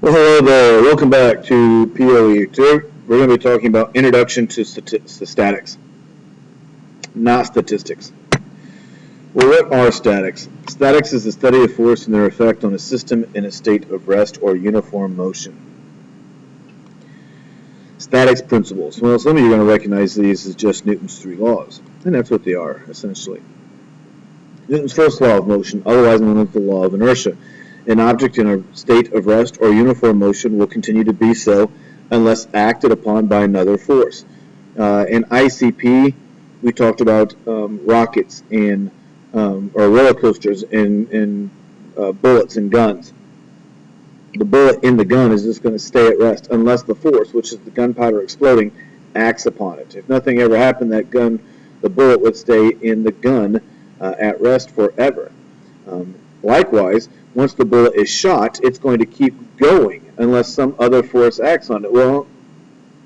Well, hello there. Welcome back to POE. Today we're going to be talking about introduction to statics, not statistics. Well, what are statics? Statics is the study of force and their effect on a system in a state of rest or uniform motion. Statics principles. Well, some of you are going to recognize these as just Newton's three laws, and that's what they are, essentially. Newton's first law of motion, otherwise known as the law of inertia. An object in a state of rest or uniform motion will continue to be so unless acted upon by another force. In ICP, we talked about rockets and or roller coasters and bullets and guns. The bullet in the gun is just going to stay at rest unless the force, which is the gunpowder exploding, acts upon it. If nothing ever happened, the bullet would stay in the gun at rest forever. Likewise, once the bullet is shot, it's going to keep going unless some other force acts on it. Well,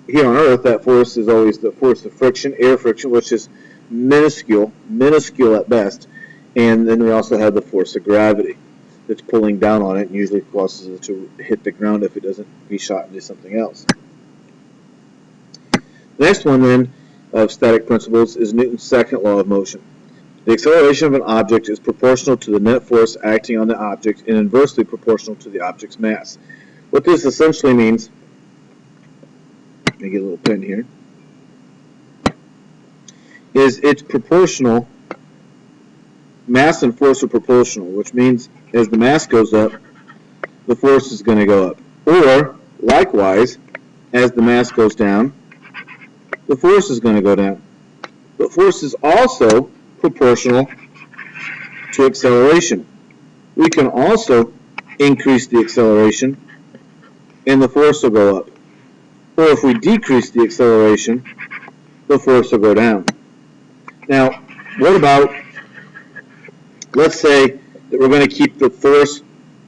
here on Earth, that force is always the force of friction, air friction, which is minuscule at best. And then we also have the force of gravity that's pulling down on it and usually causes it to hit the ground if it doesn't be shot into something else. The next one, then, of static principles is Newton's second law of motion. The acceleration of an object is proportional to the net force acting on the object and inversely proportional to the object's mass. What this essentially means, let me get a little pen here, is it's proportional, mass and force are proportional, which means as the mass goes up, the force is going to go up. Or, likewise, as the mass goes down, the force is going to go down. But force is also proportional to acceleration. We can also increase the acceleration and the force will go up. Or if we decrease the acceleration, the force will go down. Now, what about, let's say that we're going to keep the force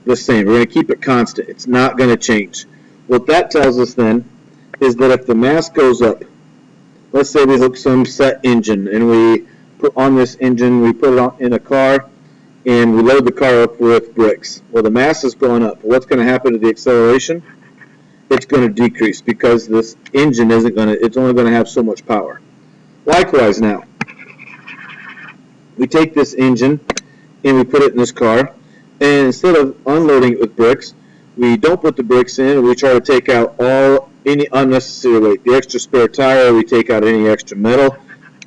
the same. We're going to keep it constant. It's not going to change. What that tells us then is that if the mass goes up, let's say we hook some set engine and we put on this engine, we put it in a car, and we load the car up with bricks. Well, the mass is going up. What's going to happen to the acceleration? It's going to decrease because this engine it's only going to have so much power. Likewise now, we take this engine and we put it in this car, and instead of unloading it with bricks, we don't put the bricks in, and we try to take out any unnecessary weight. The extra spare tire, we take out any extra metal.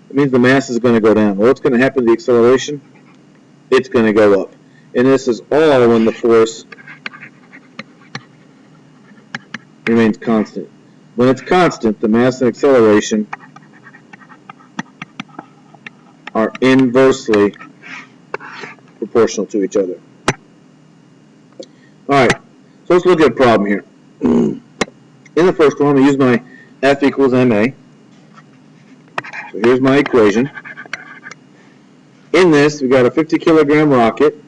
It means the mass is going to go down. Well, what's going to happen to the acceleration? It's going to go up. And this is all when the force remains constant. When it's constant, the mass and acceleration are inversely proportional to each other. Alright, so let's look at a problem here. In the first one, I'm going to use my F equals ma. So here's my equation. In this, we've got a 50 kilogram rocket.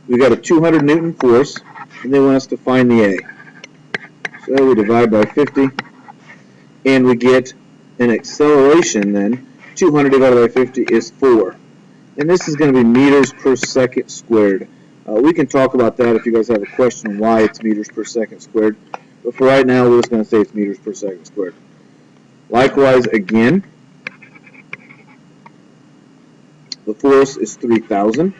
We've got a 200 Newton force, and they want us to find the A. So we divide by 50, and we get an acceleration then. 200 divided by 50 is 4. And this is going to be meters per second squared. We can talk about that if you guys have a question on why it's meters per second squared. But for right now, we're just going to say it's meters per second squared. Likewise, again, the force is 3,000.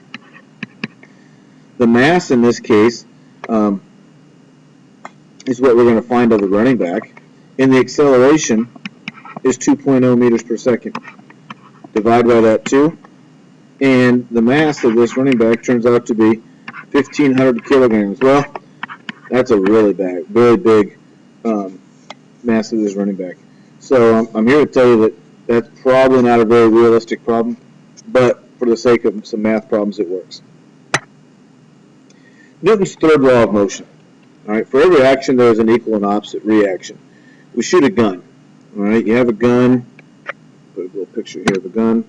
The mass in this case is what we're going to find of the running back. And the acceleration is 2.0 meters per second. Divide by that 2. And the mass of this running back turns out to be 1,500 kilograms. Well, that's a really very big mass of this running back. So I'm here to tell you that that's probably not a very realistic problem, but for the sake of some math problems, it works. Newton's third law of motion. All right, for every action, there is an equal and opposite reaction. We shoot a gun. All right, you have a gun. Put a little picture here of a gun.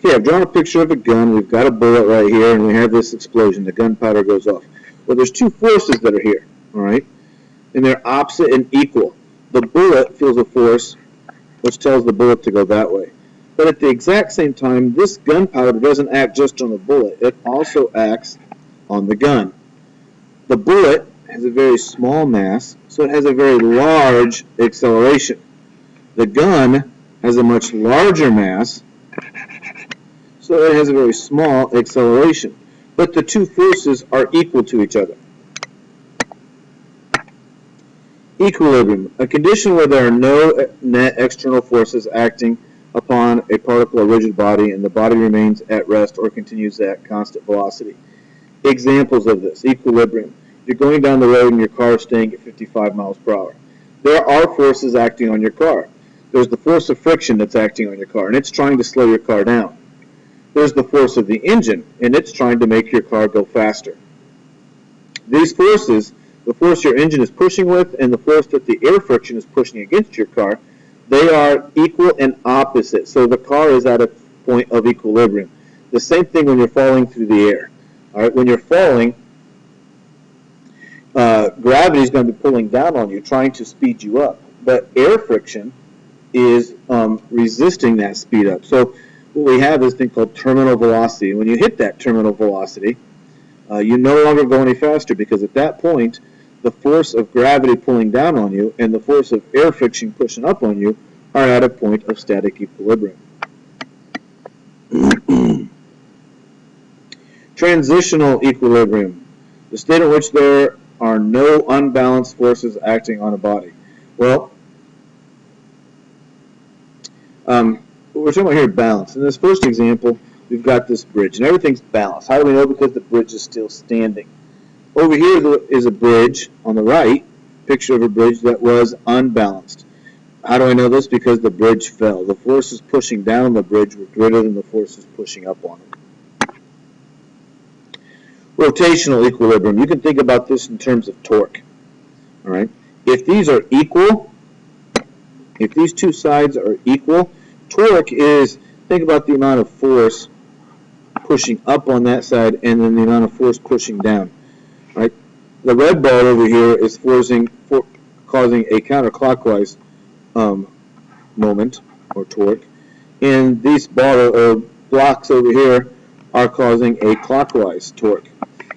Okay, I've drawn a picture of a gun. We've got a bullet right here, and we have this explosion. The gunpowder goes off. Well, there's two forces that are here. All right, and they're opposite and equal. The bullet feels a force which tells the bullet to go that way. But at the exact same time, this gunpowder doesn't act just on the bullet. It also acts on the gun. The bullet has a very small mass, so it has a very large acceleration. The gun has a much larger mass, so it has a very small acceleration. But the two forces are equal to each other. Equilibrium, a condition where there are no net external forces acting upon a particle or rigid body and the body remains at rest or continues at constant velocity. Examples of this: equilibrium. You're going down the road and your car is staying at 55 miles per hour. There are forces acting on your car. There's the force of friction that's acting on your car, and it's trying to slow your car down. There's the force of the engine, and it's trying to make your car go faster. These forces, the force your engine is pushing with and the force that the air friction is pushing against your car, they are equal and opposite. So the car is at a point of equilibrium. The same thing when you're falling through the air. All right, when you're falling, gravity is going to be pulling down on you, trying to speed you up. But air friction is resisting that speed up. So what we have is a thing called terminal velocity. And when you hit that terminal velocity, you no longer go any faster, because at that point, the force of gravity pulling down on you and the force of air friction pushing up on you are at a point of static equilibrium. Transitional equilibrium, the state in which there are no unbalanced forces acting on a body. Well, what we're talking about here is balance. In this first example, we've got this bridge, and everything's balanced. How do we know? Because the bridge is still standing. Over here is a bridge on the right, picture of a bridge that was unbalanced. How do I know this? Because the bridge fell. The forces pushing down on the bridge were greater than the forces pushing up on it. Rotational equilibrium. You can think about this in terms of torque. All right. If these are equal, if these two sides are equal, torque is, think about the amount of force pushing up on that side and then the amount of force pushing down. Right? The red bar over here is causing a counterclockwise moment or torque, and these blocks over here are causing a clockwise torque.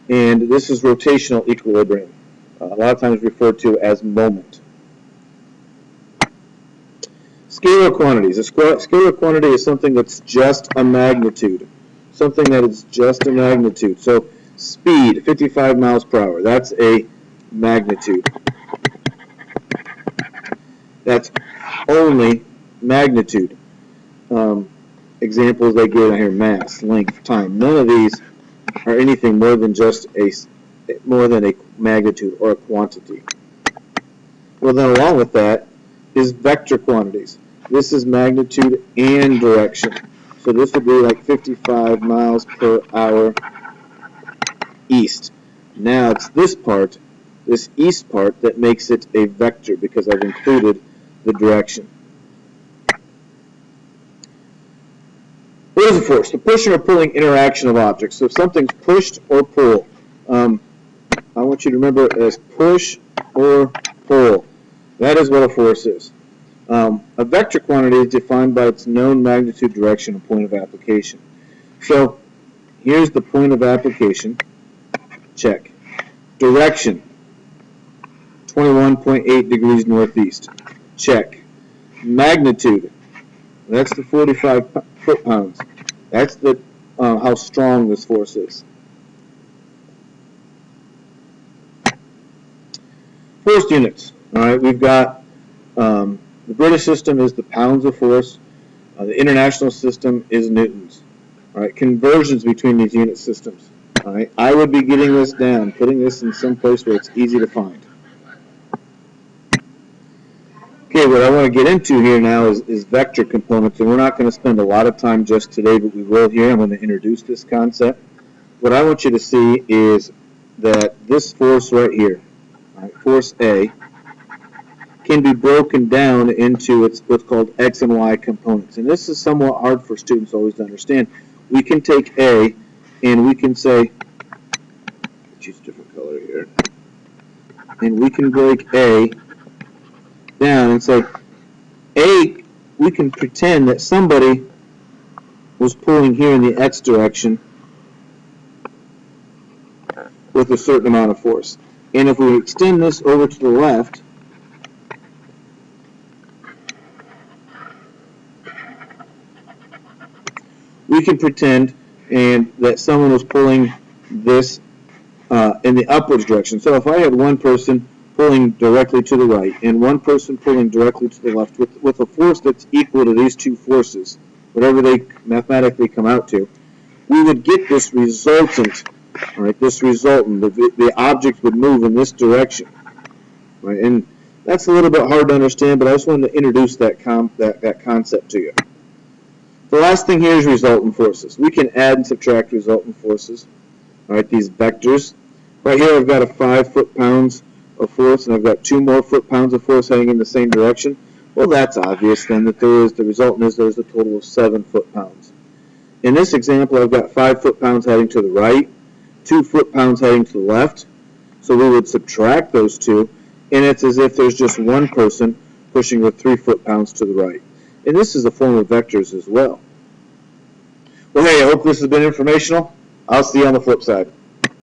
And this is rotational equilibrium, a lot of times referred to as moment. Scalar quantities. A scalar quantity is something that's just a magnitude. Something that is just a magnitude. So speed, 55 miles per hour, that's a magnitude. That's only magnitude. Examples they give here: mass, length, time. None of these are anything more than just a magnitude or a quantity. Well, then along with that is vector quantities. This is magnitude and direction. So this would be like 55 miles per hour east. Now it's this part, this east part, that makes it a vector because I've included the direction. What is a force? The pushing or pulling interaction of objects. So if something's pushed or pulled, I want you to remember it as push or pull. That is what a force is. A vector quantity is defined by its known magnitude, direction, and point of application. So here's the point of application. Check. Direction, 21.8 degrees northeast. Check. Magnitude, that's the 45 foot-pounds. That's the how strong this force is. Force units. All right, we've got the British system is the pounds of force. The international system is newtons. All right, conversions between these unit systems. All right, I would be getting this down, putting this in some place where it's easy to find. Okay, what I want to get into here now is vector components, and we're not going to spend a lot of time just today, but we will here. I'm going to introduce this concept. What I want you to see is that this force right here, right, force A, can be broken down into what's called X and Y components. And this is somewhat hard for students always to understand. We can take A and we can say, choose a different color here, and we can break A down and say, A, we can pretend that somebody was pulling here in the X direction with with a certain amount of force. And if we extend this over to the left, we can pretend that someone was pulling this in the upwards direction. So if I had one person pulling directly to the right and one person pulling directly to the left with a force that's equal to these two forces, whatever they mathematically come out to, we would get this resultant, right? This resultant, the object would move in this direction, right? And that's a little bit hard to understand, but I just wanted to introduce that concept to you. The last thing here is resultant forces. We can add and subtract resultant forces, right? These vectors. Right here I've got a 5 foot-pounds of force, and I've got 2 more foot-pounds of force heading in the same direction. Well, that's obvious then that the resultant is there's a total of 7 foot-pounds. In this example, I've got 5 foot-pounds heading to the right, 2 foot-pounds heading to the left. So we would subtract those two, and it's as if there's just one person pushing with 3 foot-pounds to the right. And this is a form of vectors as well. Well, hey, I hope this has been informational. I'll see you on the flip side.